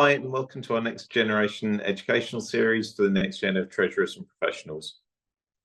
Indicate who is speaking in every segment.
Speaker 1: Hi, and welcome to our next generation educational series for the next gen of treasurers and professionals.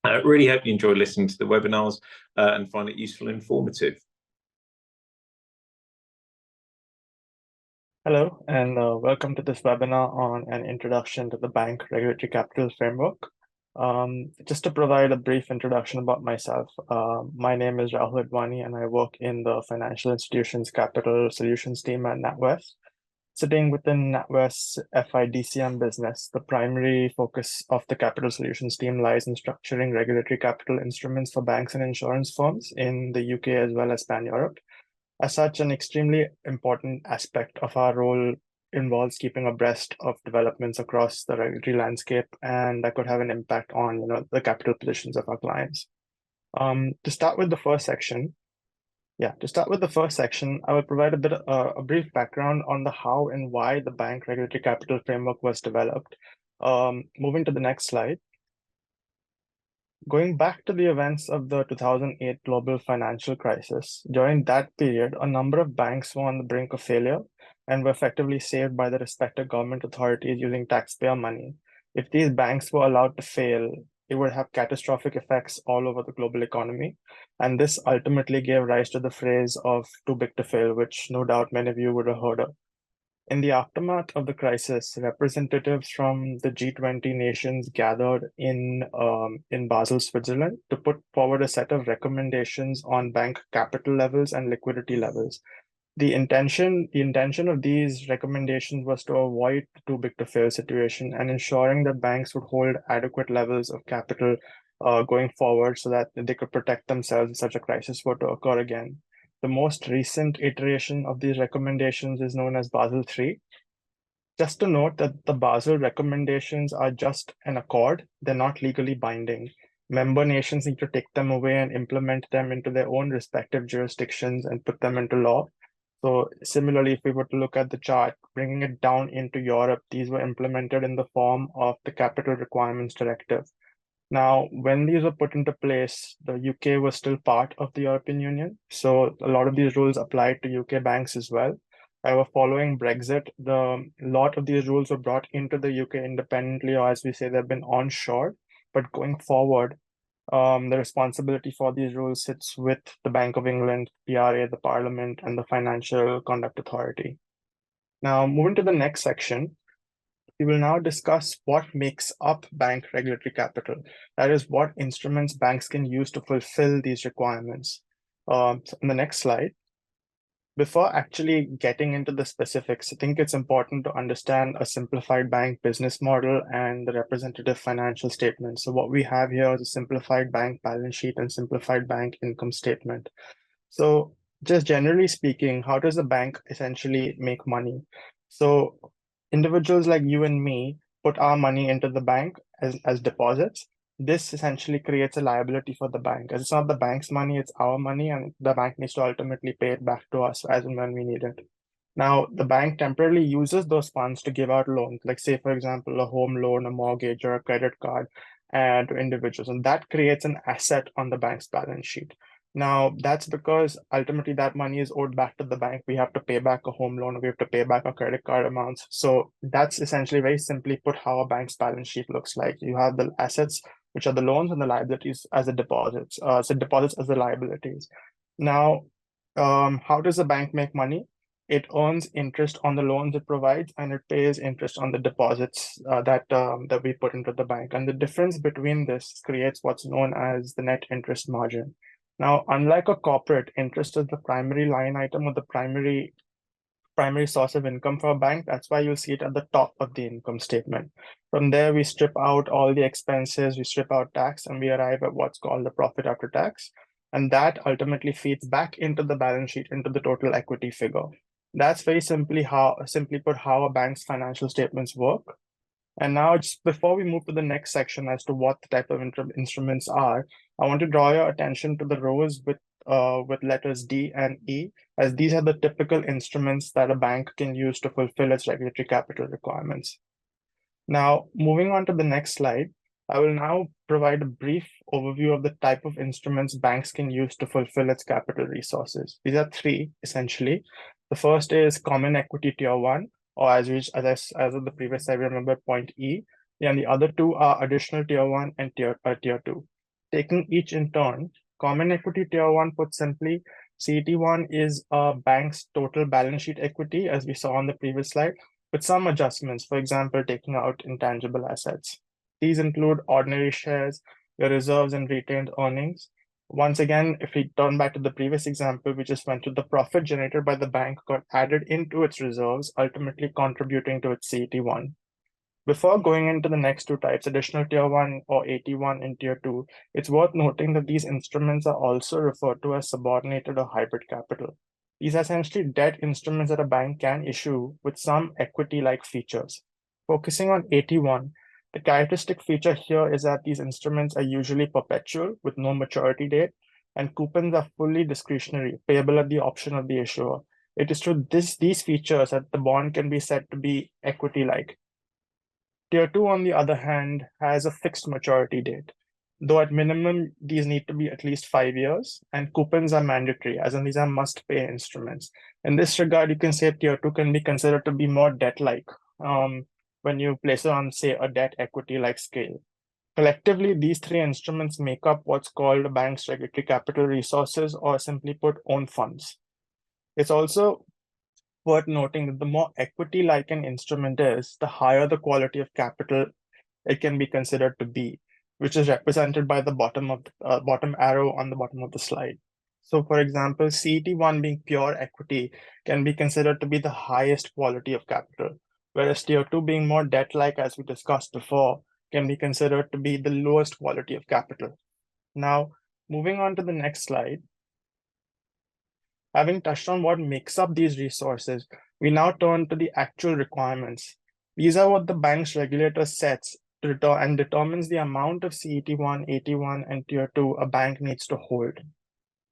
Speaker 1: I really hope you enjoy listening to the webinars and find it useful and informative.
Speaker 2: Hello, and welcome to this webinar on an introduction to the Bank Regulatory Capital Framework. Just to provide a brief introduction about myself, my name is Rahul Advani, and I work in the Financial Institutions Capital Solutions team at NatWest. Sitting within NatWest's FIDCM business, the primary focus of the Capital Solutions team lies in structuring regulatory capital instruments for banks and insurance firms in the UK as well as pan-Europe. As such, an extremely important aspect of our role involves keeping abreast of developments across the regulatory landscape, and that could have an impact on the capital positions of our clients. To start with the first section, I will provide a brief background on the how and why the Bank Regulatory Capital Framework was developed. Moving to the next slide. Going back to the events of the 2008 global financial crisis, during that period, a number of banks were on the brink of failure and were effectively saved by the respective government authorities using taxpayer money. If these banks were allowed to fail, it would have catastrophic effects all over the global economy. And this ultimately gave rise to the phrase of too big to fail, which no doubt many of you would have heard of. In the aftermath of the crisis, representatives from the G20 nations gathered in Basel, Switzerland, to put forward a set of recommendations on bank capital levels and liquidity levels. The intention of these recommendations was to avoid the too big to fail situation and ensuring that banks would hold adequate levels of capital going forward so that they could protect themselves if such a crisis were to occur again. The most recent iteration of these recommendations is known as Basel III. Just to note that the Basel recommendations are just an accord, they're not legally binding. Member nations need to take them away and implement them into their own respective jurisdictions and put them into law. So similarly, if we were to look at the chart, bringing it down into Europe, these were implemented in the form of the Capital Requirements Directive. Now, when these were put into place, the UK was still part of the European Union. So a lot of these rules applied to UK banks as well. However, following Brexit, a lot of these rules were brought into the UK independently, or as we say, they've been onshore. But going forward, the responsibility for these rules sits with the Bank of England, PRA, the Parliament, and the Financial Conduct Authority. Now, moving to the next section, we will now discuss what makes up bank regulatory capital. That is, what instruments banks can use to fulfill these requirements. So in the next slide, before actually getting into the specifics, I think it's important to understand a simplified bank business model and the representative financial statement. So what we have here is a simplified bank balance sheet and simplified bank income statement. So just generally speaking, how does a bank essentially make money? So individuals like you and me put our money into the bank as deposits. This essentially creates a liability for the bank. As it's not the bank's money, it's our money, and the bank needs to ultimately pay it back to us as and when we need it. Now, the bank temporarily uses those funds to give out loans, like say, for example, a home loan, a mortgage, or a credit card to individuals. And that creates an asset on the bank's balance sheet. Now, that's because ultimately that money is owed back to the bank. We have to pay back a home loan, we have to pay back our credit card amounts. So that's essentially, very simply put, how a bank's balance sheet looks like. You have the assets, which are the loans, and the liabilities as the deposits. So deposits as the liabilities. Now, how does the bank make money? It earns interest on the loans it provides, and it pays interest on the deposits that we put into the bank. And the difference between this creates what's known as the net interest margin. Now, unlike a corporate, interest is the primary line item or the primary source of income for a bank. That's why you'll see it at the top of the income statement. From there, we strip out all the expenses, we strip out tax, and we arrive at what's called the profit after tax. And that ultimately feeds back into the balance sheet, into the total equity figure. That's very simply put, how a bank's financial statements work. And now, just before we move to the next section as to what the type of instruments are, I want to draw your attention to the rows with letters D and E, as these are the typical instruments that a bank can use to fulfill its regulatory capital requirements. Now, moving on to the next slide, I will now provide a brief overview of the type of instruments banks can use to fulfill its capital resources. These are three, essentially. The first is Common Equity Tier 1, or as of the previous slide, remember point E, and the other two are additional tier 1 and tier 2. Taking each in turn, common equity tier 1, put simply, CET1 is a bank's total balance sheet equity, as we saw on the previous slide, with some adjustments, for example, taking out intangible assets. These include ordinary shares, your reserves, and retained earnings. Once again, if we turn back to the previous example, we just went to the profit generated by the bank got added into its reserves, ultimately contributing to its CET1. Before going into the next two types, additional tier 1 or AT1 and tier 2, it's worth noting that these instruments are also referred to as subordinated or hybrid capital. These are essentially debt instruments that a bank can issue with some equity-like features. Focusing on AT1, the characteristic feature here is that these instruments are usually perpetual with no maturity date, and coupons are fully discretionary, payable at the option of the issuer. It is through these features that the bond can be said to be equity-like. Tier 2, on the other hand, has a fixed maturity date, though at minimum, these need to be at least 5 years, and coupons are mandatory, as in these are must-pay instruments. In this regard, you can say Tier 2 can be considered to be more debt-like when you place it on, say, a debt equity-like scale. Collectively, these three instruments make up what's called a bank's regulatory capital resources, or simply put, own funds. It's also worth noting that the more equity-like an instrument is, the higher the quality of capital it can be considered to be, which is represented by the bottom arrow on the bottom of the slide. So, for example, CET1 being pure equity can be considered to be the highest quality of capital, whereas Tier 2 being more debt-like, as we discussed before, can be considered to be the lowest quality of capital. Now, moving on to the next slide. Having touched on what makes up these resources, we now turn to the actual requirements. These are what the bank's regulator sets and determines the amount of CET1, AT1, and Tier 2 a bank needs to hold.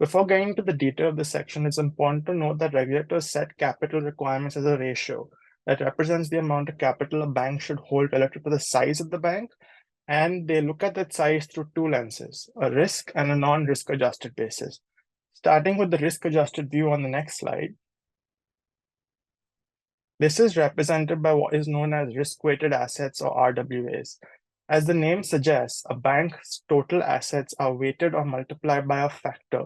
Speaker 2: Before getting into the detail of this section, it's important to note that regulators set capital requirements as a ratio that represents the amount of capital a bank should hold relative to the size of the bank, and they look at that size through two lenses, a risk and a non-risk adjusted basis. Starting with the risk-adjusted view on the next slide, this is represented by what is known as risk-weighted assets, or RWAs. As the name suggests, a bank's total assets are weighted or multiplied by a factor,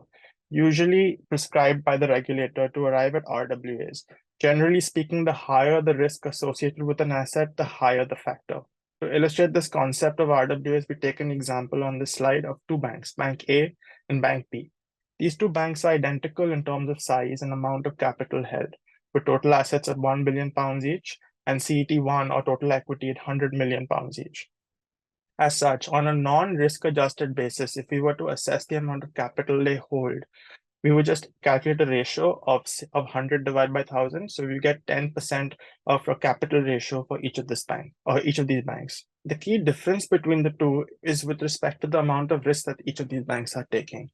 Speaker 2: usually prescribed by the regulator, to arrive at RWAs. Generally speaking, the higher the risk associated with an asset, the higher the factor. To illustrate this concept of RWAs, we take an example on this slide of two banks, Bank A and Bank B. These two banks are identical in terms of size and amount of capital held, with total assets at £1 billion each and CET1 or total equity at £100 million each. As such, on a non-risk adjusted basis, if we were to assess the amount of capital they hold, we would just calculate a ratio of 100 divided by 1,000. So we get 10% of a capital ratio for each of these banks. The key difference between the two is with respect to the amount of risk that each of these banks are taking.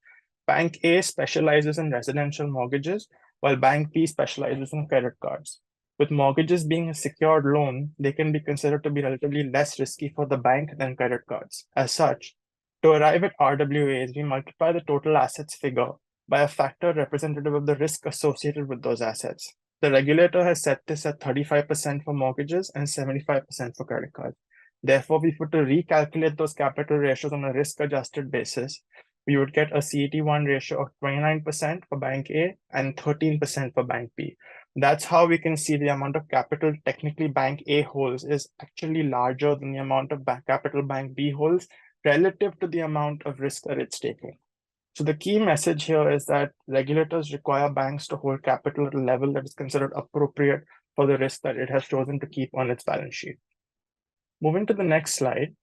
Speaker 2: Bank A specializes in residential mortgages, while Bank B specializes in credit cards. With mortgages being a secured loan, they can be considered to be relatively less risky for the bank than credit cards. As such, to arrive at RWAs, we multiply the total assets figure by a factor representative of the risk associated with those assets. The regulator has set this at 35% for mortgages and 75% for credit cards. Therefore, if we were to recalculate those capital ratios on a risk-adjusted basis, we would get a CET1 ratio of 29% for Bank A and 13% for Bank B. That's how we can see the amount of capital technically Bank A holds is actually larger than the amount of capital Bank B holds relative to the amount of risk that it's taking. So the key message here is that regulators require banks to hold capital at a level that is considered appropriate for the risk that it has chosen to keep on its balance sheet. Moving to the next slide,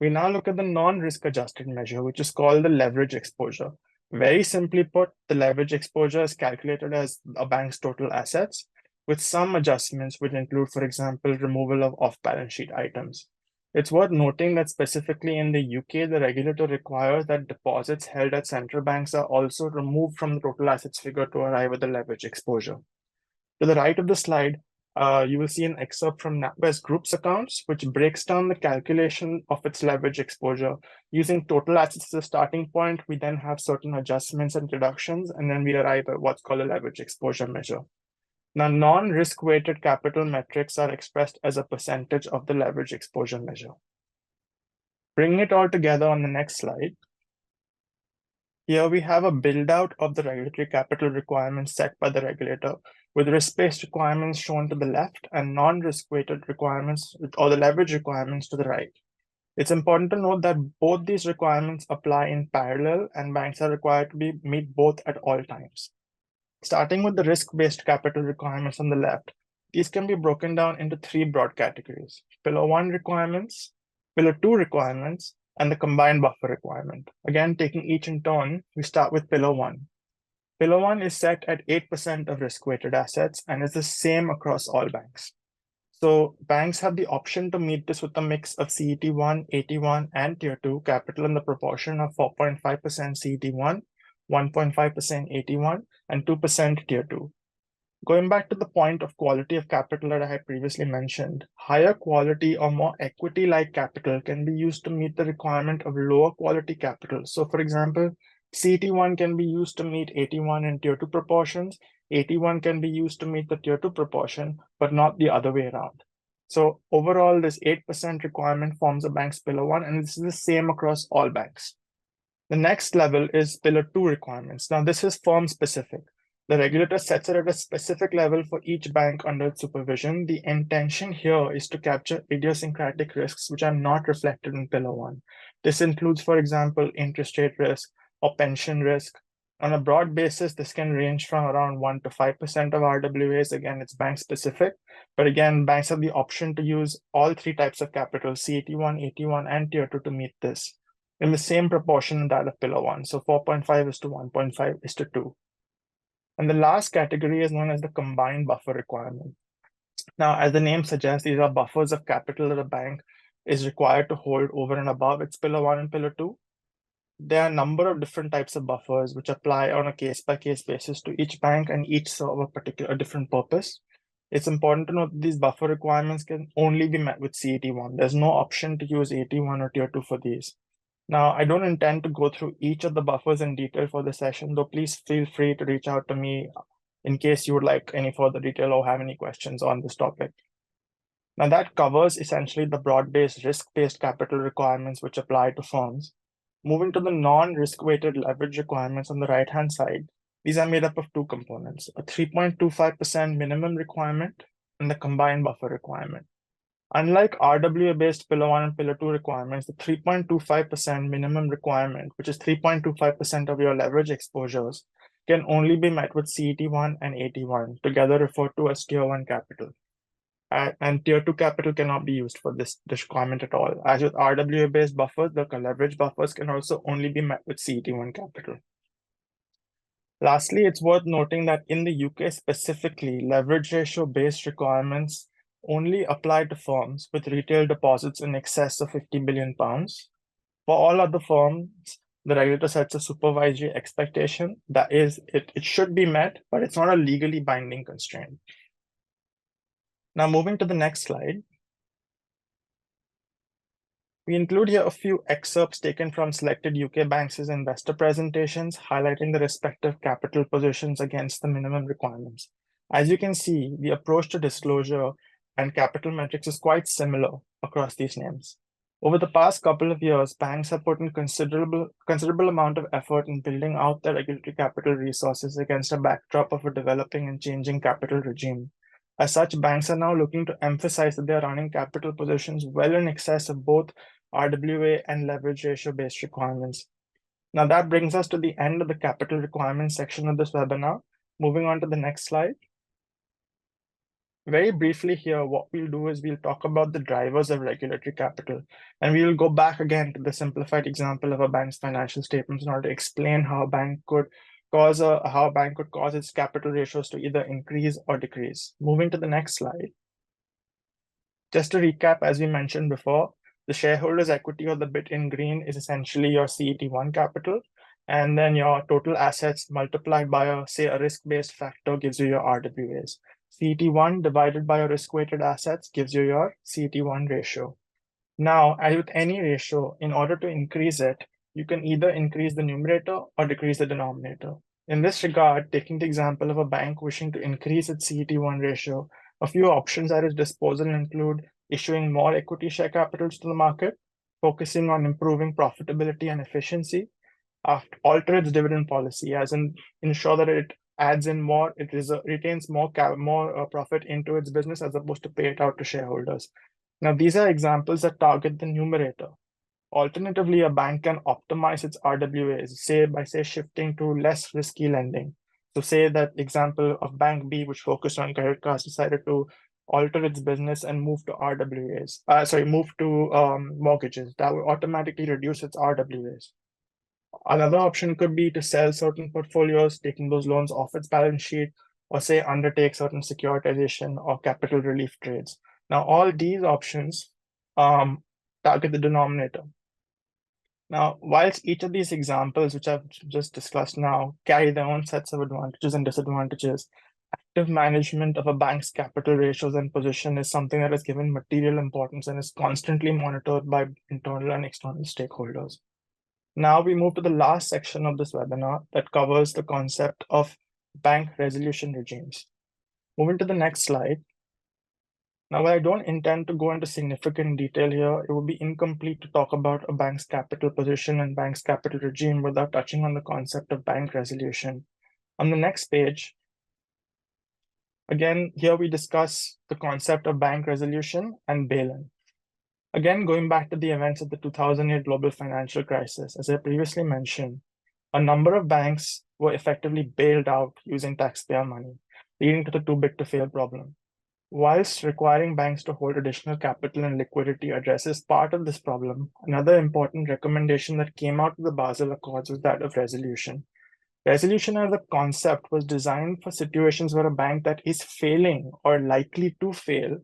Speaker 2: we now look at the non-risk adjusted measure, which is called the leverage exposure. Very simply put, the leverage exposure is calculated as a bank's total assets, with some adjustments which include, for example, removal of off-balance sheet items. It's worth noting that specifically in the UK, the regulator requires that deposits held at central banks are also removed from the total assets figure to arrive at the leverage exposure. To the right of the slide, you will see an excerpt from NatWest Group's accounts, which breaks down the calculation of its leverage exposure. Using total assets as a starting point, we then have certain adjustments and deductions, and then we arrive at what's called a leverage exposure measure. Now, non-risk weighted capital metrics are expressed as a percentage of the leverage exposure measure. Bringing it all together on the next slide, here we have a build out of the regulatory capital requirements set by the regulator, with risk-based requirements shown to the left and non-risk weighted requirements or the leverage requirements to the right. It's important to note that both these requirements apply in parallel and banks are required to meet both at all times. Starting with the risk-based capital requirements on the left, these can be broken down into three broad categories: Pillar 1 requirements, Pillar 2 requirements, and the combined buffer requirement. Again, taking each in turn, we start with Pillar 1. Pillar 1 is set at 8% of risk-weighted assets and is the same across all banks. So banks have the option to meet this with a mix of CET1, AT1, and Tier 2 capital in the proportion of 4.5% CET1, 1.5% AT1, and 2% Tier 2. Going back to the point of quality of capital that I had previously mentioned, higher quality or more equity-like capital can be used to meet the requirement of lower quality capital. So for example, CET1 can be used to meet AT1 and Tier 2 proportions. AT1 can be used to meet the Tier 2 proportion, but not the other way around. So overall, this 8% requirement forms a bank's Pillar 1, and this is the same across all banks. The next level is Pillar 2 requirements. Now, this is firm specific. The regulator sets it at a specific level for each bank under its supervision. The intention here is to capture idiosyncratic risks which are not reflected in Pillar 1. This includes, for example, interest rate risk or pension risk. On a broad basis, this can range from around 1 to 5% of RWAs. Again, it's bank specific. But again, banks have the option to use all three types of capital, CET1, AT1, and Tier 2 to meet this in the same proportion that of Pillar 1. So 4.5 is to 1.5 is to 2. And the last category is known as the combined buffer requirement. Now, as the name suggests, these are buffers of capital that a bank is required to hold over and above its Pillar 1 and Pillar 2. There are a number of different types of buffers which apply on a case-by-case basis to each bank and each serve a different purpose. It's important to note that these buffer requirements can only be met with CET1. There's no option to use AT1 or Tier 2 for these. Now, I don't intend to go through each of the buffers in detail for the session, though please feel free to reach out to me in case you would like any further detail or have any questions on this topic. Now, that covers essentially the broad-based risk-based capital requirements which apply to firms. Moving to the non-risk-weighted leverage requirements on the right-hand side, these are made up of two components, a 3.25% minimum requirement and the combined buffer requirement. Unlike RWA-based Pillar 1 and Pillar 2 requirements, the 3.25% minimum requirement, which is 3.25% of your leverage exposures, can only be met with CET1 and AT1, together referred to as Tier 1 capital. And Tier 2 capital cannot be used for this requirement at all. As with RWA-based buffers, the leverage buffers can also only be met with CET1 capital. Lastly, it's worth noting that in the UK specifically, leverage ratio-based requirements only apply to firms with retail deposits in excess of £50 billion. For all other firms, the regulator sets a supervisory expectation that is, it should be met, but it's not a legally binding constraint. Now, moving to the next slide, we include here a few excerpts taken from selected UK banks' investor presentations, highlighting the respective capital positions against the minimum requirements. As you can see, the approach to disclosure and capital metrics is quite similar across these names. Over the past couple of years, banks have put in considerable amount of effort in building out their regulatory capital resources against a backdrop of a developing and changing capital regime. As such, banks are now looking to emphasize that they are running capital positions well in excess of both RWA and leverage ratio-based requirements. Now that brings us to the end of the capital requirements section of this webinar. Moving on to the next slide. Very briefly here, what we'll do is we'll talk about the drivers of regulatory capital, and we will go back again to the simplified example of a bank's financial statements in order to explain how a bank could cause its capital ratios to either increase or decrease. Moving to the next slide. Just to recap, as we mentioned before, the shareholders' equity, or the bit in green, is essentially your CET1 capital, and then your total assets multiplied by a risk-based factor gives you your RWAs. CET1 divided by your risk-weighted assets gives you your CET1 ratio. Now, as with any ratio, in order to increase it, you can either increase the numerator or decrease the denominator. In this regard, taking the example of a bank wishing to increase its CET1 ratio, a few options at its disposal include issuing more equity share capitals to the market, focusing on improving profitability and efficiency, alter its dividend policy, as in ensure that it adds in more, retains more profit into its business as opposed to pay it out to shareholders. Now, these are examples that target the numerator. Alternatively, a bank can optimize its RWAs, say by shifting to less risky lending. So say that example of Bank B, which focused on credit cards, decided to alter its business and move to move to mortgages. That would automatically reduce its RWAs. Another option could be to sell certain portfolios, taking those loans off its balance sheet, or say undertake certain securitization or capital relief trades. Now, all these options target the denominator. Now, whilst each of these examples, which I've just discussed now, carry their own sets of advantages and disadvantages, active management of a bank's capital ratios and position is something that is given material importance and is constantly monitored by internal and external stakeholders. Now we move to the last section of this webinar that covers the concept of bank resolution regimes. Moving to the next slide. Now, while I don't intend to go into significant detail here, it would be incomplete to talk about a bank's capital position and bank's capital regime without touching on the concept of bank resolution. On the next page, again, here we discuss the concept of bank resolution and bail-in. Again, going back to the events of the 2008 global financial crisis, as I previously mentioned, a number of banks were effectively bailed out using taxpayer money, leading to the too big to fail problem. Whilst requiring banks to hold additional capital and liquidity addresses part of this problem, another important recommendation that came out of the Basel Accords was that of resolution. Resolution as a concept was designed for situations where a bank that is failing or likely to fail.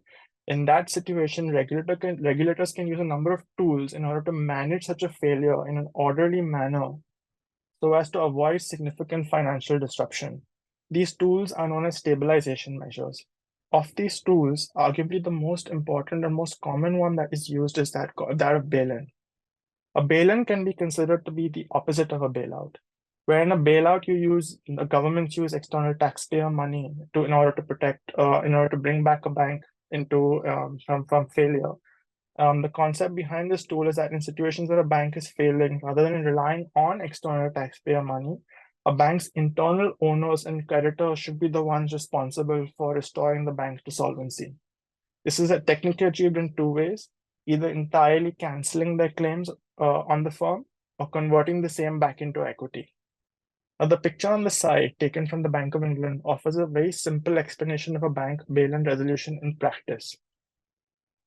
Speaker 2: In that situation, regulators can use a number of tools in order to manage such a failure in an orderly manner so as to avoid significant financial disruption. These tools are known as stabilization measures. Of these tools, arguably the most important and most common one that is used is that of bail-in. A bail-in can be considered to be the opposite of a bailout. Where in a bailout, the governments use external taxpayer money in order to bring back a bank from failure. The concept behind this tool is that in situations where a bank is failing, rather than relying on external taxpayer money, a bank's internal owners and creditors should be the ones responsible for restoring the bank to solvency. This is technically achieved in two ways, either entirely canceling their claims on the firm or converting the same back into equity. Now, the picture on the side, taken from the Bank of England, offers a very simple explanation of a bank bail-in resolution in practice.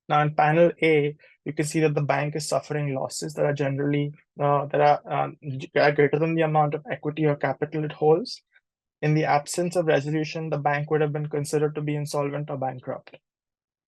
Speaker 2: Now, in panel A, you can see that the bank is suffering losses that are generally greater than the amount of equity or capital it holds. In the absence of resolution, the bank would have been considered to be insolvent or bankrupt.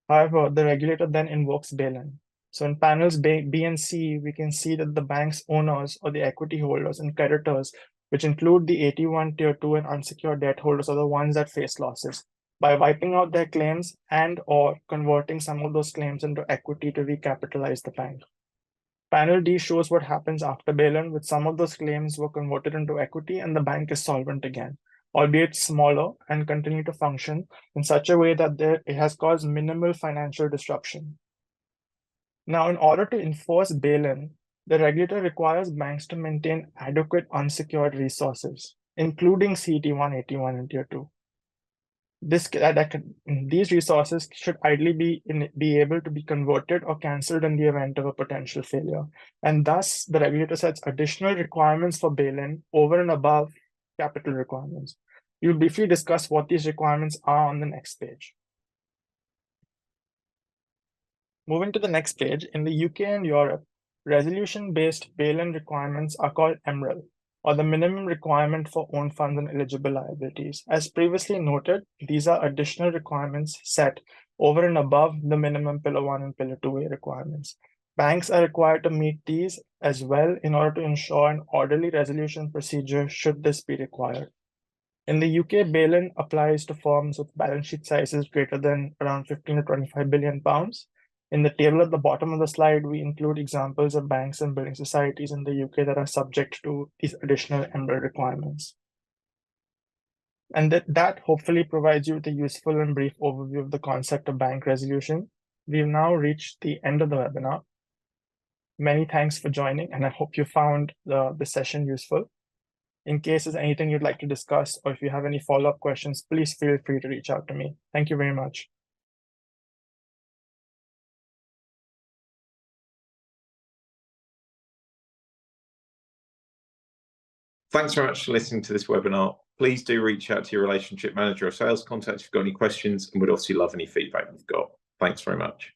Speaker 2: However, the regulator then invokes bail-in. So in panels B and C, we can see that the bank's owners or the equity holders and creditors, which include the AT1, Tier 2, and unsecured debt holders, are the ones that face losses. By wiping out their claims and or converting some of those claims into equity to recapitalize the bank. Panel D shows what happens after bail-in, with some of those claims were converted into equity and the bank is solvent again, albeit smaller, and continue to function in such a way that it has caused minimal financial disruption. Now, in order to enforce bail-in, the regulator requires banks to maintain adequate unsecured resources, including CET1, AT1, and Tier 2. These resources should ideally be able to be converted or cancelled in the event of a potential failure. And thus, the regulator sets additional requirements for bail-in over and above capital requirements. We'll briefly discuss what these requirements are on the next page. Moving to the next page, in the UK and Europe, resolution-based bail-in requirements are called MREL, or the minimum requirement for own funds and eligible liabilities. As previously noted, these are additional requirements set over and above the minimum Pillar 1 and Pillar 2A requirements. Banks are required to meet these as well in order to ensure an orderly resolution procedure should this be required. In the UK, bail-in applies to firms with balance sheet sizes greater than around 15 to 25 billion pounds. In the table at the bottom of the slide, we include examples of banks and building societies in the UK that are subject to these additional MREL requirements. And that hopefully provides you with a useful and brief overview of the concept of bank resolution. We've now reached the end of the webinar. Many thanks for joining, and I hope you found the session useful. In case there's anything you'd like to discuss, or if you have any follow-up questions, please feel free to reach out to me. Thank you very much.
Speaker 1: Thanks very much for listening to this webinar. Please do reach out to your relationship manager or sales contact if you've got any questions, and we'd obviously love any feedback you've got. Thanks very much.